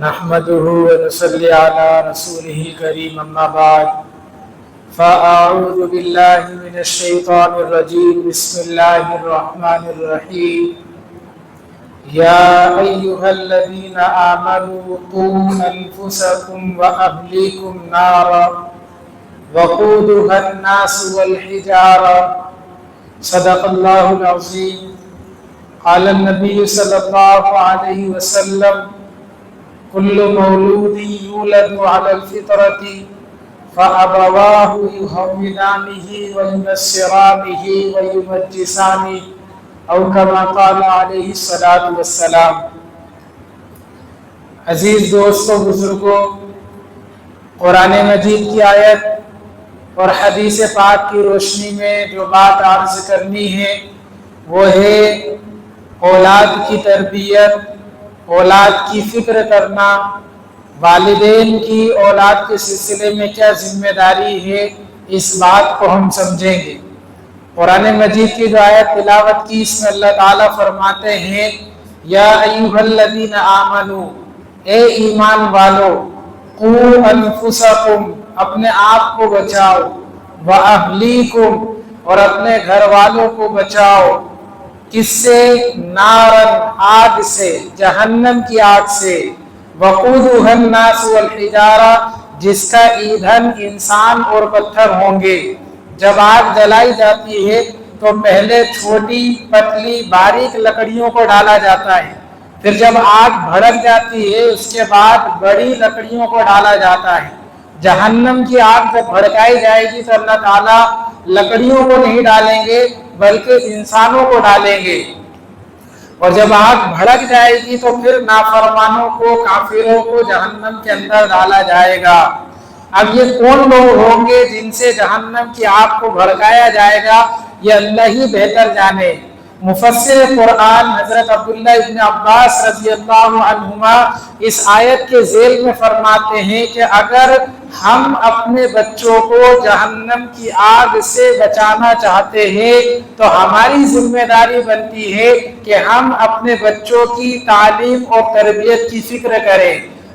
نحمده ونصلي على رسوله الكريم أما بعد فأعوذ بالله من الشيطان الرجيم بسم الله الرحمن الرحيم يا أيها الذين آمنوا قوا أنفسكم وأهليكم نارا وقودها الناس والحجارة صدق الله العظيم. قال النبي صلى الله عليه وسلم كل مولود يولد على الفطرة فأبواه يهودانه وينصرانه ويمجسانه أو كما قال علیہ الصلاۃ والسلام. عزیز دوستوں، بزرگوں، قرآن مجید کی آیت اور حدیث پاک کی روشنی میں جو بات عرض کرنی ہے وہ ہے اولاد کی تربیت، اولاد کی فکر کرنا، والدین کی اولاد کے سلسلے میں کیا ذمہ داری ہے، اس بات کو ہم سمجھیں گے. قرآن مجید کی جو آیت تلاوت کی اس میں اللہ تعالیٰ فرماتے ہیں یا ایھا الذین آمنو، اے ایمان والو، قوا انفسکم، اپنے آپ کو بچاؤ، واہلیکم، اور اپنے گھر والوں کو بچاؤ. کس سے؟ نارن، آگ سے، جہنم کی آگ سے. وقودها الناس والحجارہ، جس کا ایندھن انسان اور پتھر ہوں گے. جب آگ جلائی جاتی ہے تو پہلے چھوٹی پتلی باریک لکڑیوں کو ڈالا جاتا ہے، پھر جب آگ بھڑک جاتی ہے اس کے بعد بڑی لکڑیوں کو ڈالا جاتا ہے. جہنم کی آگ جب بھڑکائی جائے گی تو اللہ تعالیٰ لکڑیوں کو نہیں ڈالیں گے بلکہ انسانوں کو ڈالیں گے. اور جب آگ بھڑک جائے گی تو پھر نافرمانوں کو، کافروں کو جہنم کے اندر ڈالا جائے گا. اب یہ کون لوگ ہوں گے جن سے جہنم کی آگ کو بھڑکایا جائے گا، یہ اللہ ہی بہتر جانے. مفسر قرآن حضرت عبداللہ ابن عباس رضی اللہ عنہما اس آیت کے ذیل میں فرماتے ہیں کہ اگر ہم اپنے بچوں کو جہنم کی آگ سے بچانا چاہتے ہیں تو ہماری ذمہ داری بنتی ہے کہ ہم اپنے بچوں کی تعلیم اور تربیت کی فکر کریں.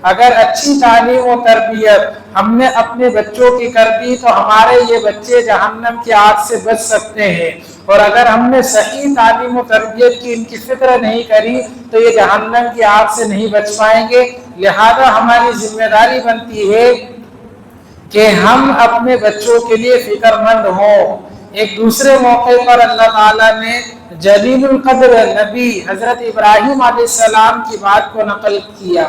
اگر اچھی تعلیم و تربیت ہم نے اپنے بچوں کی کر دی تو ہمارے یہ بچے جہنم کی آگ سے بچ سکتے ہیں، اور اگر ہم نے صحیح تعلیم و تربیت کی ان کی فکر نہیں کری تو یہ جہنم کی آگ سے نہیں بچ پائیں گے. لہذا ہماری ذمہ داری بنتی ہے کہ ہم اپنے بچوں کے لیے فکر مند ہوں. ایک دوسرے موقع پر اللہ تعالیٰ نے جلیل القدر نبی حضرت ابراہیم علیہ السلام کی بات کو نقل کیا.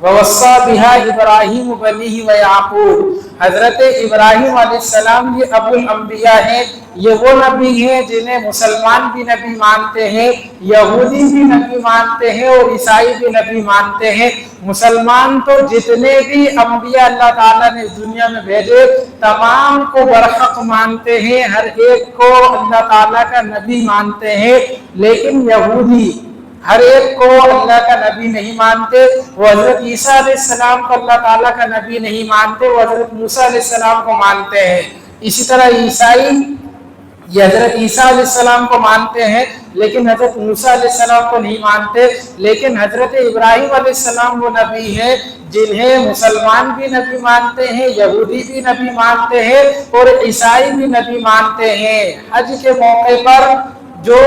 وَوَصَّى بِهَا إِبْرَاهِيمُ بَنِيهِ وَيَعْقُوبُ. حضرت ابراہیم علیہ السلام یہ ابو الانبیاء ہیں. یہ وہ نبی ہیں جنہیں مسلمان بھی نبی مانتے ہیں، یہودی بھی نبی مانتے ہیں اور عیسائی بھی نبی مانتے ہیں. مسلمان تو جتنے بھی انبیاء اللہ تعالیٰ نے اس دنیا میں بھیجے تمام کو برحق مانتے ہیں، ہر ایک کو اللہ تعالیٰ کا نبی مانتے ہیں. لیکن یہودی ہر ایک کو اللہ کا نبی نہیں مانتے. وہ حضرت عیسیٰ علیہ السلام کو اللہ تعالیٰ کا نبی نہیں مانتے، وہ حضرت موسیٰ علیہ السلام کو مانتے ہیں. اسی طرح عیسائی یہ حضرت عیسیٰ علیہ السلام کو مانتے ہیں لیکن حضرت موسیٰ علیہ السلام کو نہیں مانتے. لیکن حضرت ابراہیم علیہ السلام وہ نبی ہیں جنہیں مسلمان بھی نبی مانتے ہیں، یہودی بھی نبی مانتے ہیں اور عیسائی بھی نبی مانتے ہیں. حج کے موقع پر جو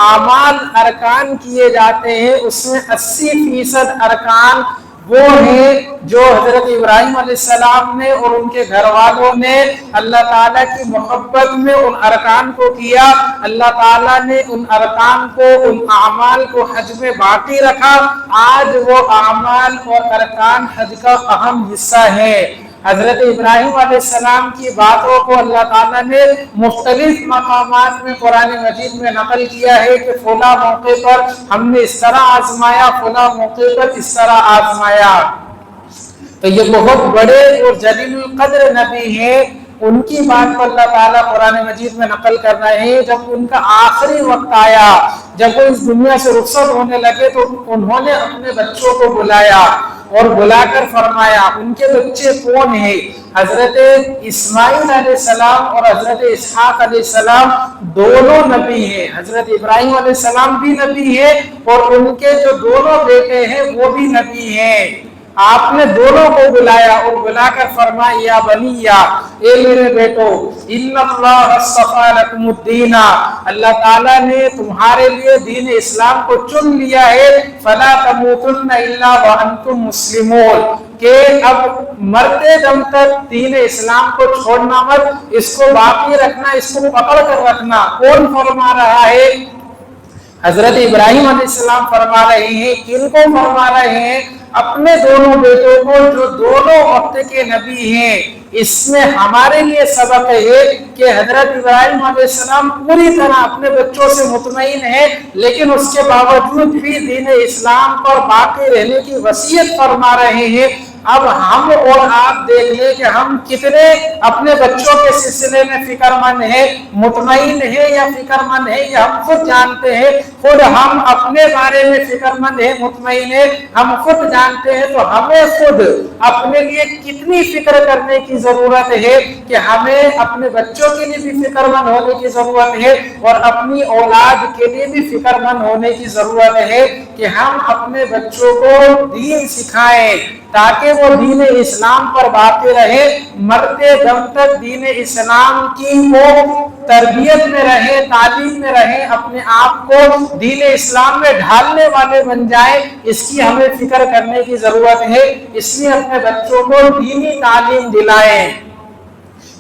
اعمال ارکان کیے جاتے ہیں اس میں 80% ارکان وہ ہیں جو حضرت ابراہیم علیہ السلام نے اور ان کے گھر والوں نے اللہ تعالیٰ کی محبت میں ان ارکان کو کیا. اللہ تعالیٰ نے ان ارکان کو، ان اعمال کو حج میں باقی رکھا. آج وہ اعمال اور ارکان حج کا اہم حصہ ہے. حضرت ابراہیم علیہ السلام کی باتوں کو اللہ تعالیٰ نے مختلف مقامات میں قرآن مجید میں نقل کیا ہے کہ فلاں موقع پر ہم نے اس طرح آزمایا، فلاں موقع پر اس طرح آزمایا. تو یہ بہت بڑے اور جلیل القدر نبی ہیں. ان کی بات کو اللہ تعالیٰ قرآن مجید میں نقل کر رہے ہیں. جب ان کا آخری وقت آیا، جب وہ اس دنیا سے رخصت ہونے لگے تو انہوں نے اپنے بچوں کو بلایا اور بلا کر فرمایا ان کے بچے کون ہیں؟ حضرت اسماعیل علیہ السلام اور حضرت اسحاق علیہ السلام دونوں نبی ہیں. حضرت ابراہیم علیہ السلام بھی نبی ہے اور ان کے جو دونوں بیٹے ہیں وہ بھی نبی ہیں. آپ نے دونوں کو بلایا اور بلا کر فرمایا یا بنیا، اے میرے بیٹو، ان اللہ اصطفیٰ لکم الدین، اللہ تعالیٰ نے تمہارے لیے دین اسلام کو چن لیا ہے، فلا تموتن الا وانتم مسلمون، کہ اب مرتے دم تک دین اسلام کو چھوڑنا مت، اس کو باقی رکھنا، اس کو پکڑ کر رکھنا۔ کون فرما رہا ہے؟ حضرت ابراہیم علیہ السلام فرما رہے ہیں۔ کن کو فرما رہے ہیں؟ اپنے دونوں بیٹوں کو، جو دونوں وقت کے نبی ہیں۔ اس میں ہمارے لیے سبق ہے کہ حضرت ابراہیم علیہ السلام پوری طرح اپنے بچوں سے مطمئن ہیں، لیکن اس کے باوجود بھی دین اسلام پر باقی رہنے کی وصیت فرما رہے ہیں۔ اب ہم اور آپ دیکھ لیں کہ ہم کتنے اپنے بچوں کے سلسلے میں فکر مند ہیں، مطمئن ہیں یا فکر مند ہیں، یہ ہم خود جانتے ہیں۔ خود ہم اپنے بارے میں فکر مند ہیں، مطمئن ہیں، ہم خود جانتے ہیں۔ تو ہمیں خود اپنے لیے کتنی فکر کرنے کی ضرورت ہے کہ ہمیں اپنے بچوں کے لیے بھی فکر مند ہونے کی ضرورت ہے اور اپنی اولاد کے لیے بھی فکر مند ہونے کی ضرورت ہے کہ ہم اپنے بچوں کو دین سکھائیں تاکہ وہ دین اسلام پر باقی رہے، مرتے دم تک دین اسلام کی وہ تربیت میں رہے، تعلیم میں رہے، اپنے آپ کو دین اسلام میں ڈھالنے والے بن جائیں۔ اس کی ہمیں فکر کرنے کی ضرورت ہے، اس لیے اپنے بچوں کو دینی تعلیم دلائیں۔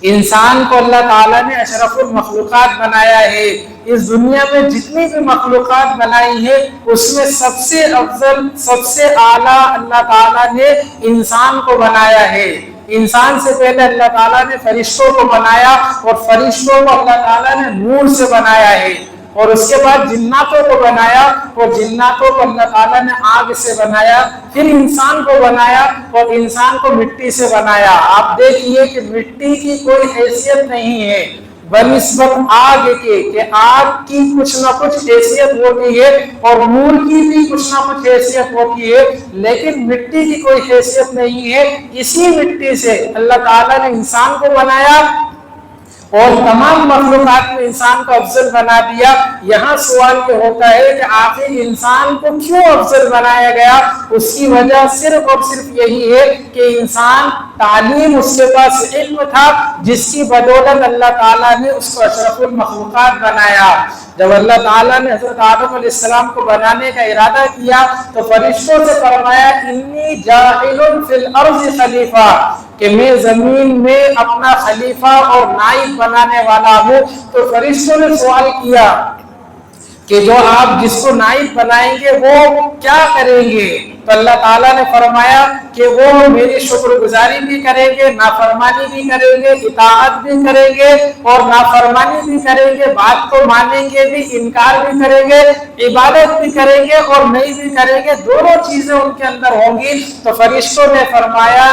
انسان کو اللہ تعالیٰ نے اشرف المخلوقات بنایا ہے۔ اس دنیا میں جتنی بھی مخلوقات بنائی ہے اس میں سب سے افضل، سب سے اعلیٰ اللہ تعالیٰ نے انسان کو بنایا ہے۔ انسان سے پہلے اللہ تعالیٰ نے فرشتوں کو بنایا اور فرشتوں کو اللہ تعالیٰ نے نور سے بنایا ہے، اور اس کے بعد جناتوں کو بنایا اور جناتوں کو اللہ تعالیٰ نے آگ سے بنایا، پھر انسان کو بنایا اور انسان کو مٹی سے بنایا۔ آپ دیکھیے کہ مٹی کی کوئی حیثیت نہیں ہے بنسبت آگ کے، کہ آگ کی کچھ نہ کچھ حیثیت ہوتی ہے اور نور کی بھی کچھ نہ کچھ حیثیت ہوتی ہے، لیکن مٹی کی کوئی حیثیت نہیں ہے۔ اسی مٹی سے اللہ تعالیٰ نے انسان کو بنایا اور تمام مخلوقات میں انسان کو افضل بنا دیا۔ یہاں سوال یہ ہوتا ہے کہ آخر انسان کو کیوں افضل بنایا گیا؟ اس کی وجہ صرف اور صرف یہی ہے کہ انسان تعلیم، اس کے پاس علم تھا، جس کی بدولت اللہ تعالیٰ نے اس کو اشرف المخلوقات بنایا۔ جب اللہ تعالیٰ نے حضرت آدم علیہ السلام کو بنانے کا ارادہ کیا تو فرشتوں سے فرمایا انی جاعل فی الارض خلیفہ، کہ میں زمین میں اپنا خلیفہ اور نائب بنانے والا ہوں۔ تو فرشتوں نے سوال کیا کہ جو آپ جس کو نائب بنائیں گے وہ کیا کریں گے؟ تو اللہ تعالیٰ نے فرمایا کہ وہ میری شکر گزاری بھی کریں گے، نافرمانی بھی کریں گے، اطاعت بھی کریں گے اور نافرمانی بھی کریں گے، بات کو مانیں گے بھی، انکار بھی کریں گے، عبادت بھی کریں گے اور نہیں بھی کریں گے، دونوں چیزیں ان کے اندر ہوں گی۔ تو فرشتوں نے فرمایا،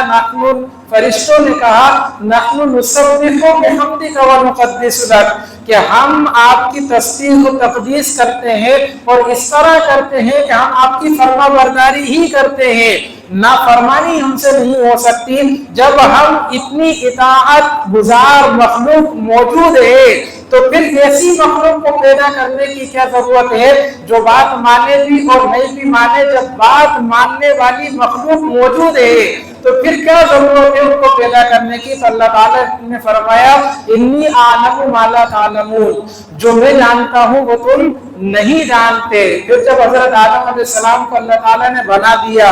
فرشتوں نے کہا نحن نسبح بحمدک ونقدس لک، کہ ہم آپ کی تسبیح و تقدیس کرتے ہیں اور اس طرح کرتے ہیں کہ ہم آپ کی فرما برداری ہی کرتے ہیں، نافرمانی ہم سے نہیں ہو سکتی۔ جب ہم اتنی اطاعت گزار مخلوق موجود ہے تو پھر ایسی مخلوق کو پیدا کرنے کی کیا ضرورت ہے جو بات مانے بھی اور نہیں بھی مانے؟ جب بات ماننے والی مخلوق موجود ہے تو پھر کیا ضرورت ہے ان کو پیدا کرنے کی؟ تو اللہ تعالیٰ نے فرمایا انی اعلم ما لا تعلمون، جو میں جانتا ہوں وہ تم نہیں جانتے۔ پھر جب حضرت آدم علیہ السلام کو اللہ تعالیٰ نے بنا دیا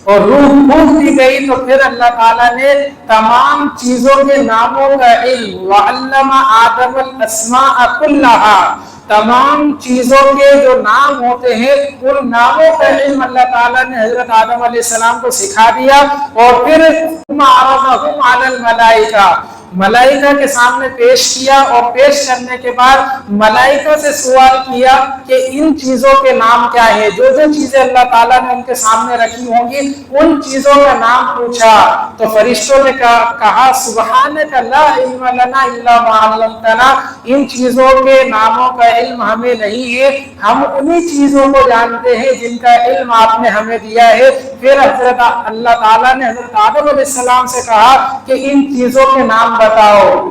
اور روح پھونک دی گئی تو پھر اللہ تعالیٰ نے تمام چیزوں کے ناموں کا علم، وعلم آدم الاسماء کلہا، تمام چیزوں کے جو نام ہوتے ہیں ان ناموں کا علم اللہ تعالیٰ نے حضرت آدم علیہ السلام کو سکھا دیا۔ اور پھر عرضهم علی الملائکہ، ملائکہ کے سامنے پیش کیا اور پیش کرنے کے بعد ملائکہ سے سوال کیا کہ ان چیزوں کے نام کیا ہے۔ جو جو چیزیں اللہ تعالیٰ نے ان کے سامنے رکھی ہوں گی ان چیزوں کا نام پوچھا تو فرشتوں نے کہا سبحانک لا علم لنا الا ما علمتنا، ان چیزوں کے ناموں کا علم ہمیں نہیں ہے، ہم انہی چیزوں کو جانتے ہیں جن کا علم آپ نے ہمیں دیا ہے۔ پھر حضرت اللہ تعالیٰ نے حضرت آدم علیہ السلام سے کہا کہ ان چیزوں کے نام بتاؤ۔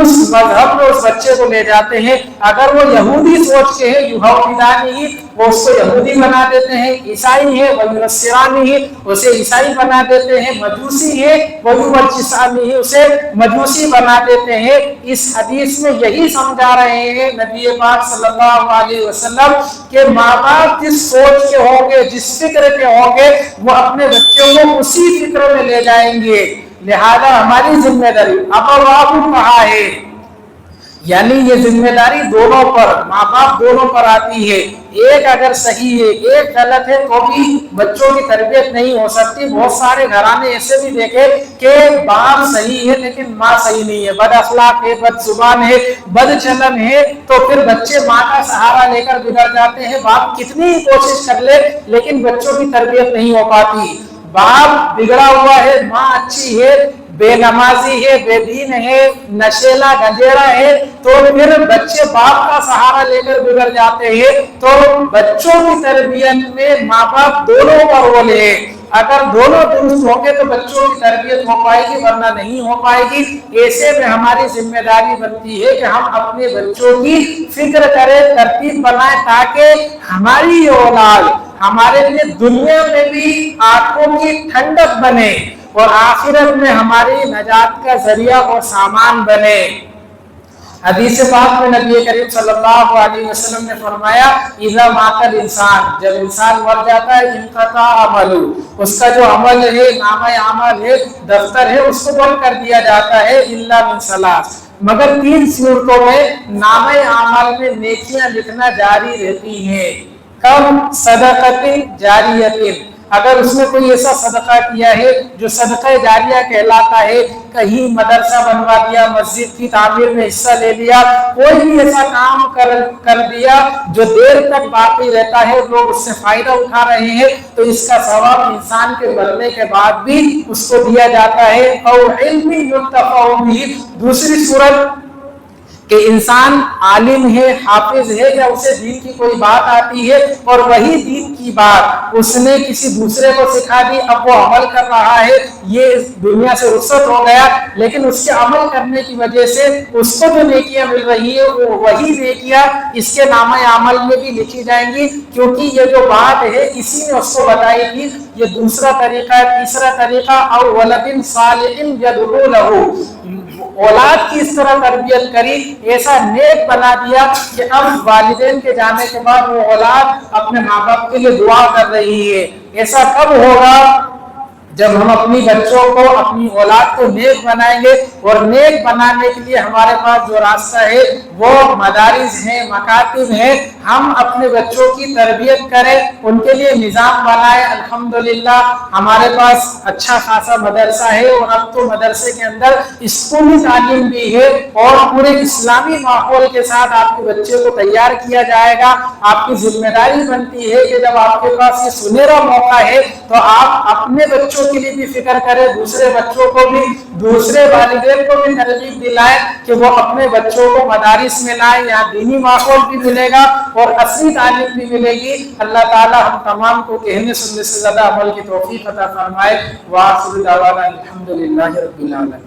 اس مذہب میں اس بچے کو لے جاتے ہیں. اگر وہ یہودی سوچ کے ہے یہودانی، وہ اس کو یہودی بنا دیتے ہیں. عیسائی ہے وہ نصرانی ہے اسے عیسائی بنا دیتے ہیں. مجوسی ہے وہ مجوسی ہے اسے مجوسی بنا دیتے ہیں. اس حدیث میں یہی سمجھا رہے ہیں نبی پاک صلی اللہ علیہ وسلم کہ ماں باپ جس سوچ کے ہوں گے، جس فکر کے ہوں گے، وہ اپنے بچوں کو اسی فکر میں لے جائیں گے. لہذا ہماری ذمہ داری اب کہا ہے، یعنی یہ ذمہ داری دونوں پر، ماں باپ دونوں پر آتی ہے. ایک اگر صحیح ہے ایک غلط ہے تو بھی بچوں کی تربیت نہیں ہو سکتی. بہت سارے گھرانے ایسے بھی دیکھے کہ باپ صحیح ہے لیکن ماں صحیح نہیں ہے، بد اخلاق ہے، بد زبان ہے، بد چلن ہے، تو پھر بچے ماں کا سہارا لے کر بگڑ جاتے ہیں. باپ کتنی ہی کوشش کر لے لیکن بچوں کی تربیت نہیں ہو پاتی. باپ بگڑا ہوا ہے، ماں اچھی ہے، بے نمازی ہے، بے دین ہے، نشیلا گنجیڑا ہے، تو پھر بچے باپ کا سہارا لے کر بگڑ جاتے ہیں. تو بچوں کی تربیت میں ماں باپ دونوں کا رول ہے. اگر دونوں درست ہوں گے تو بچوں کی تربیت ہو پائے گی، ورنہ نہیں ہو پائے گی. ایسے میں ہماری ذمہ داری بنتی ہے کہ ہم اپنے بچوں کی فکر کریں، ترتیب بنائیں، تاکہ ہماری یہ اولاد ہمارے لیے دنیا میں بھی آنکھوں کی ٹھنڈک بنے اور آخرت میں ہماری نجات کا ذریعہ اور سامان بنے. حدیث پاک میں نبی کریم صلی اللہ علیہ وسلم نے فرمایا اذا مات الانسان، جب انسان مر جاتا ہے انقطع عملہ، اس کا جو عمل ہے، نامہ اعمال ہے، دفتر ہے، اس کو بند کر دیا جاتا ہے. الا من ثلاث، مگر 3 صورتوں میں نامہ اعمال میں نیکیاں لکھنا جاری رہتی ہیں. کم؟ صدقۃ جاریۃ، اگر اس نے کوئی ایسا صدقہ کیا ہے جو صدقہ جاریہ کہلاتا ہے، کہیں مدرسہ بنوا دیا، مسجد کی تعمیر میں حصہ لے لیا، کوئی بھی ایسا کام کر دیا جو دیر تک باقی رہتا ہے، لوگ اس سے فائدہ اٹھا رہے ہیں، تو اس کا ثواب انسان کے مرنے کے بعد بھی اس کو دیا جاتا ہے. اور علم ينتفع به، دوسری صورت کہ انسان عالم ہے، حافظ ہے، یا اسے دین کی کوئی بات آتی ہے اور وہی دین کی بات اس نے کسی دوسرے کو سکھا دی، اب وہ عمل کر رہا ہے، یہ دنیا سے رخصت ہو گیا، لیکن اس کے عمل کرنے کی وجہ سے اس کو جو نیکیاں مل رہی ہے وہ وہی نیکیاں اس کے نامہ عمل میں بھی لکھی جائیں گی، کیونکہ یہ جو بات ہے اسی نے اس کو بتائی تھی. یہ دوسرا طریقہ ہے. تیسرا طریقہ او ولد صالح یدعو لہ، اولاد کی اس طرح تربیت کری، ایسا نیک بنا دیا کہ اب والدین کے جانے کے بعد وہ اولاد اپنے ماں باپ کے لیے دعا کر رہی ہے. ایسا کب ہوگا؟ جب ہم اپنی بچوں کو، اپنی اولاد کو نیک بنائیں گے. اور نیک بنانے کے لیے ہمارے پاس جو راستہ ہے وہ مدارس ہیں، مکاتب ہیں. ہم اپنے بچوں کی تربیت کریں، ان کے لیے نظام بنائیں. الحمدللہ ہمارے پاس اچھا خاصا مدرسہ ہے، اور اب تو مدرسے کے اندر اسکولی تعلیم بھی ہے، اور پورے اسلامی ماحول کے ساتھ آپ کے بچے کو تیار کیا جائے گا. آپ کی ذمہ داری بنتی ہے کہ جب آپ کے پاس یہ سنہرا موقع ہے تو آپ اپنے بچوں کے لیے بھی فکر کریں، دوسرے بچوں کو بھی، دوسرے والدین کو بھی ترغیب دلائیں کہ وہ اپنے بچوں کو مدارس میں لائیں. یہاں دینی ماحول بھی ملے گا اور اصلی تعلیم بھی ملے گی. اللہ تعالی ہم تمام کو کہنے سننے سے زیادہ عمل کی توفیق عطا فرمائے. وآخر دعوانا الحمدللہ رب العالمین.